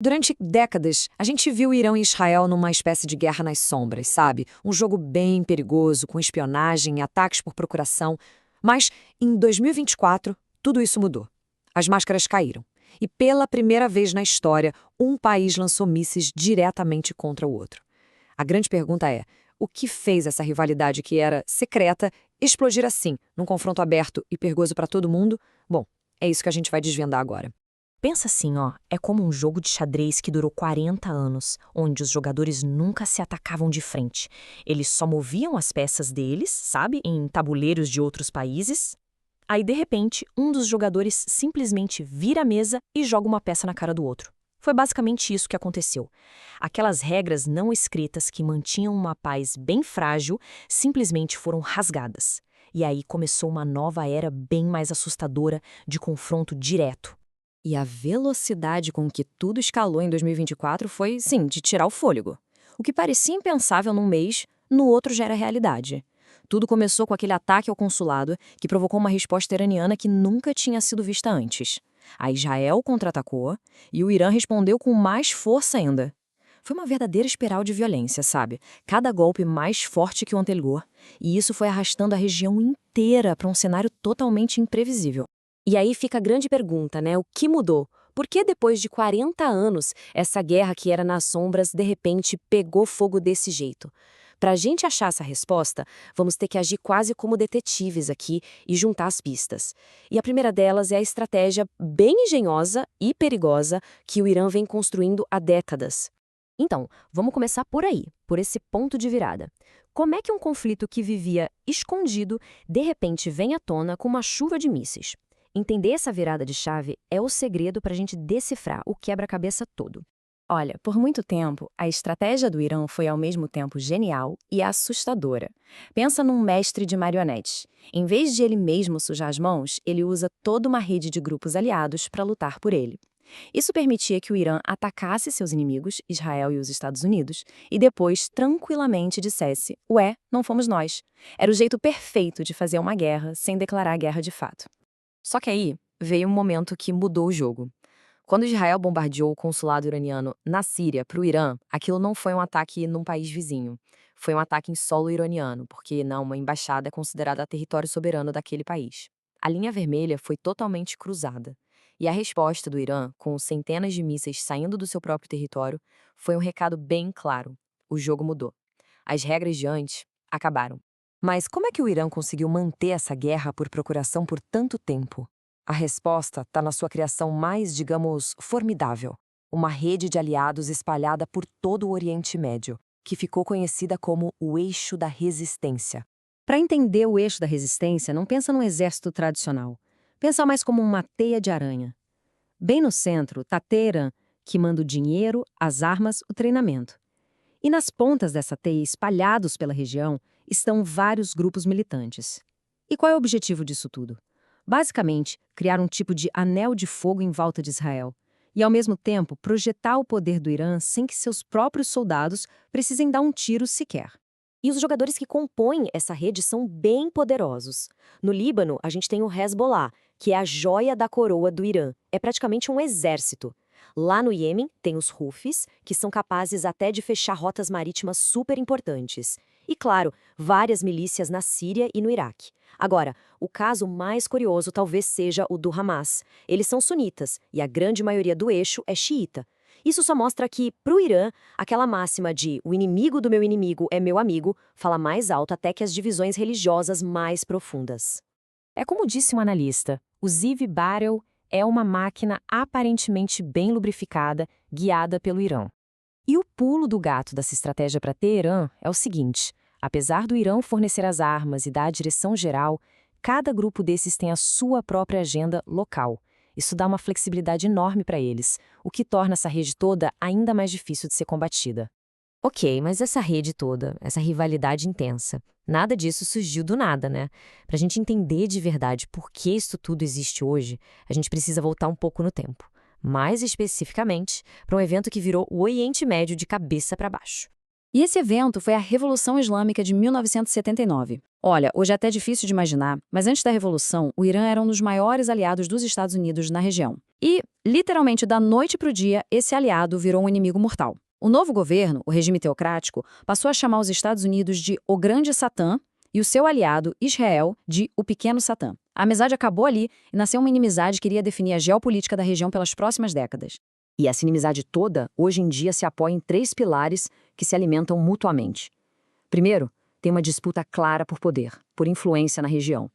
Durante décadas, a gente viu o Irã e Israel numa espécie de guerra nas sombras, sabe? Um jogo bem perigoso, com espionagem e ataques por procuração. Mas, em 2024, tudo isso mudou. As máscaras caíram. E pela primeira vez na história, um país lançou mísseis diretamente contra o outro. A grande pergunta é, o que fez essa rivalidade que era secreta explodir assim, num confronto aberto e perigoso para todo mundo? Bom, é isso que a gente vai desvendar agora. Pensa assim, ó, é como um jogo de xadrez que durou 40 anos, onde os jogadores nunca se atacavam de frente. Eles só moviam as peças deles, sabe, em tabuleiros de outros países. Aí, de repente, um dos jogadores simplesmente vira a mesa e joga uma peça na cara do outro. Foi basicamente isso que aconteceu. Aquelas regras não escritas que mantinham uma paz bem frágil simplesmente foram rasgadas. E aí começou uma nova era bem mais assustadora de confronto direto. E a velocidade com que tudo escalou em 2024 foi, sim, de tirar o fôlego. O que parecia impensável num mês, no outro já era realidade. Tudo começou com aquele ataque ao consulado, que provocou uma resposta iraniana que nunca tinha sido vista antes. A Israel contra-atacou e o Irã respondeu com mais força ainda. Foi uma verdadeira espiral de violência, sabe? Cada golpe mais forte que o anterior, e isso foi arrastando a região inteira para um cenário totalmente imprevisível. E aí fica a grande pergunta, né? O que mudou? Por que depois de 40 anos, essa guerra que era nas sombras, de repente, pegou fogo desse jeito? Para a gente achar essa resposta, vamos ter que agir quase como detetives aqui e juntar as pistas. E a primeira delas é a estratégia bem engenhosa e perigosa que o Irã vem construindo há décadas. Então, vamos começar por aí, por esse ponto de virada. Como é que um conflito que vivia escondido, de repente vem à tona com uma chuva de mísseis? Entender essa virada de chave é o segredo para a gente decifrar o quebra-cabeça todo. Olha, por muito tempo, a estratégia do Irã foi ao mesmo tempo genial e assustadora. Pensa num mestre de marionetes. Em vez de ele mesmo sujar as mãos, ele usa toda uma rede de grupos aliados para lutar por ele. Isso permitia que o Irã atacasse seus inimigos, Israel e os Estados Unidos, e depois tranquilamente dissesse: ué, não fomos nós. Era o jeito perfeito de fazer uma guerra sem declarar guerra de fato. Só que aí veio um momento que mudou o jogo. Quando Israel bombardeou o consulado iraniano na Síria para o Irã, aquilo não foi um ataque num país vizinho. Foi um ataque em solo iraniano, porque uma embaixada é considerada território soberano daquele país. A linha vermelha foi totalmente cruzada. E a resposta do Irã, com centenas de mísseis saindo do seu próprio território, foi um recado bem claro. O jogo mudou. As regras de antes acabaram. Mas como é que o Irã conseguiu manter essa guerra por procuração por tanto tempo? A resposta está na sua criação mais, digamos, formidável. Uma rede de aliados espalhada por todo o Oriente Médio, que ficou conhecida como o Eixo da Resistência. Para entender o Eixo da Resistência, não pensa num exército tradicional. Pensa mais como uma teia de aranha. Bem no centro está Teherã, que manda o dinheiro, as armas, o treinamento. E nas pontas dessa teia, espalhados pela região, estão vários grupos militantes. E qual é o objetivo disso tudo? Basicamente, criar um tipo de anel de fogo em volta de Israel e, ao mesmo tempo, projetar o poder do Irã sem que seus próprios soldados precisem dar um tiro sequer. E os jogadores que compõem essa rede são bem poderosos. No Líbano, a gente tem o Hezbollah, que é a joia da coroa do Irã. É praticamente um exército. Lá no Iêmen, tem os Houthis, que são capazes até de fechar rotas marítimas super importantes. E, claro, várias milícias na Síria e no Iraque. Agora, o caso mais curioso talvez seja o do Hamas. Eles são sunitas e a grande maioria do eixo é xiita. Isso só mostra que, para o Irã, aquela máxima de o inimigo do meu inimigo é meu amigo fala mais alto até que as divisões religiosas mais profundas. É como disse um analista, o Ziv Barel é uma máquina aparentemente bem lubrificada, guiada pelo Irã. E o pulo do gato dessa estratégia para Teherã é o seguinte: apesar do Irã fornecer as armas e dar a direção geral, cada grupo desses tem a sua própria agenda local. Isso dá uma flexibilidade enorme para eles, o que torna essa rede toda ainda mais difícil de ser combatida. Ok, mas essa rede toda, essa rivalidade intensa, nada disso surgiu do nada, né? Para a gente entender de verdade por que isso tudo existe hoje, a gente precisa voltar um pouco no tempo. Mais especificamente, para um evento que virou o Oriente Médio de cabeça para baixo. E esse evento foi a Revolução Islâmica de 1979. Olha, hoje é até difícil de imaginar, mas antes da Revolução, o Irã era um dos maiores aliados dos Estados Unidos na região. E, literalmente, da noite para o dia, esse aliado virou um inimigo mortal. O novo governo, o regime teocrático, passou a chamar os Estados Unidos de o Grande Satã e o seu aliado, Israel, de o Pequeno Satã. A amizade acabou ali e nasceu uma inimizade que iria definir a geopolítica da região pelas próximas décadas. E essa inimizade toda, hoje em dia, se apoia em 3 pilares que se alimentam mutuamente. Primeiro, tem uma disputa clara por poder, por influência na região.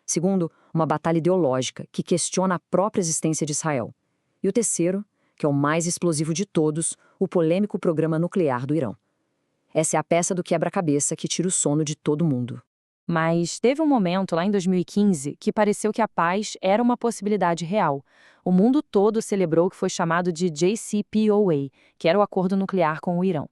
Segundo, uma batalha ideológica que questiona a própria existência de Israel. E o terceiro, que é o mais explosivo de todos, o polêmico programa nuclear do Irã. Essa é a peça do quebra-cabeça que tira o sono de todo mundo. Mas teve um momento lá em 2015 que pareceu que a paz era uma possibilidade real. O mundo todo celebrou o que foi chamado de JCPOA, que era o acordo nuclear com o Irã.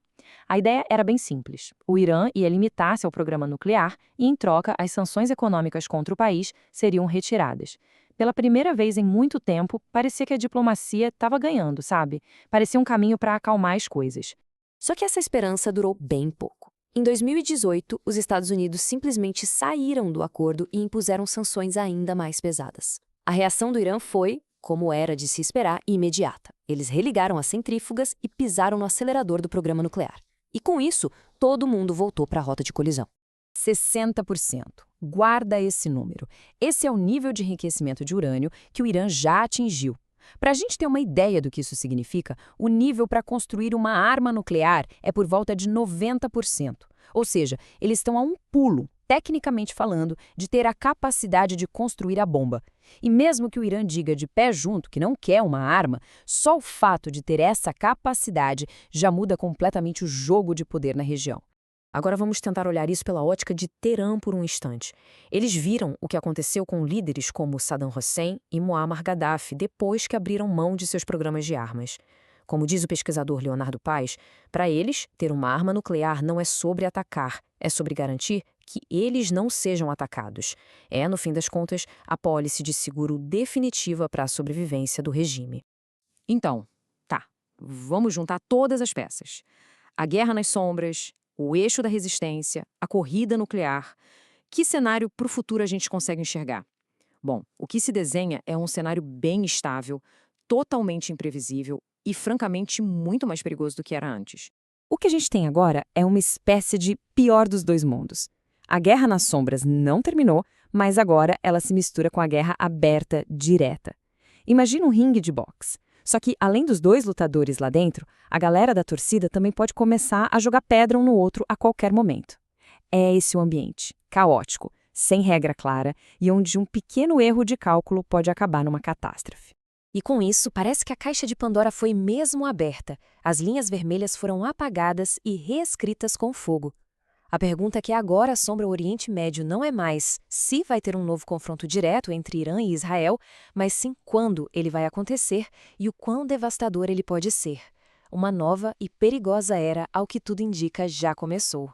A ideia era bem simples. O Irã ia limitar-se ao programa nuclear e, em troca, as sanções econômicas contra o país seriam retiradas. Pela primeira vez em muito tempo, parecia que a diplomacia estava ganhando, sabe? Parecia um caminho para acalmar as coisas. Só que essa esperança durou bem pouco. Em 2018, os Estados Unidos simplesmente saíram do acordo e impuseram sanções ainda mais pesadas. A reação do Irã foi, como era de se esperar, imediata. Eles religaram as centrífugas e pisaram no acelerador do programa nuclear. E com isso, todo mundo voltou para a rota de colisão. 60%. Guarda esse número. Esse é o nível de enriquecimento de urânio que o Irã já atingiu. Para a gente ter uma ideia do que isso significa, o nível para construir uma arma nuclear é por volta de 90%. Ou seja, eles estão a um pulo, tecnicamente falando, de ter a capacidade de construir a bomba. E mesmo que o Irã diga de pé junto que não quer uma arma, só o fato de ter essa capacidade já muda completamente o jogo de poder na região. Agora vamos tentar olhar isso pela ótica de Teherã por um instante. Eles viram o que aconteceu com líderes como Saddam Hussein e Muammar Gaddafi depois que abriram mão de seus programas de armas. Como diz o pesquisador Leonardo Paes, para eles, ter uma arma nuclear não é sobre atacar, é sobre garantir que eles não sejam atacados. É, no fim das contas, a pólice de seguro definitiva para a sobrevivência do regime. Então, vamos juntar todas as peças. A guerra nas sombras, o eixo da resistência, a corrida nuclear. Que cenário para o futuro a gente consegue enxergar? Bom, o que se desenha é um cenário bem instável, totalmente imprevisível e, francamente, muito mais perigoso do que era antes. O que a gente tem agora é uma espécie de pior dos dois mundos. A guerra nas sombras não terminou, mas agora ela se mistura com a guerra aberta direta. Imagina um ringue de boxe. Só que, além dos dois lutadores lá dentro, a galera da torcida também pode começar a jogar pedra um no outro a qualquer momento. É esse o ambiente, caótico, sem regra clara e onde um pequeno erro de cálculo pode acabar numa catástrofe. E com isso, parece que a caixa de Pandora foi mesmo aberta. As linhas vermelhas foram apagadas e reescritas com fogo. A pergunta que agora assombra o Oriente Médio não é mais se vai ter um novo confronto direto entre Irã e Israel, mas sim quando ele vai acontecer e o quão devastador ele pode ser. Uma nova e perigosa era, ao que tudo indica, já começou.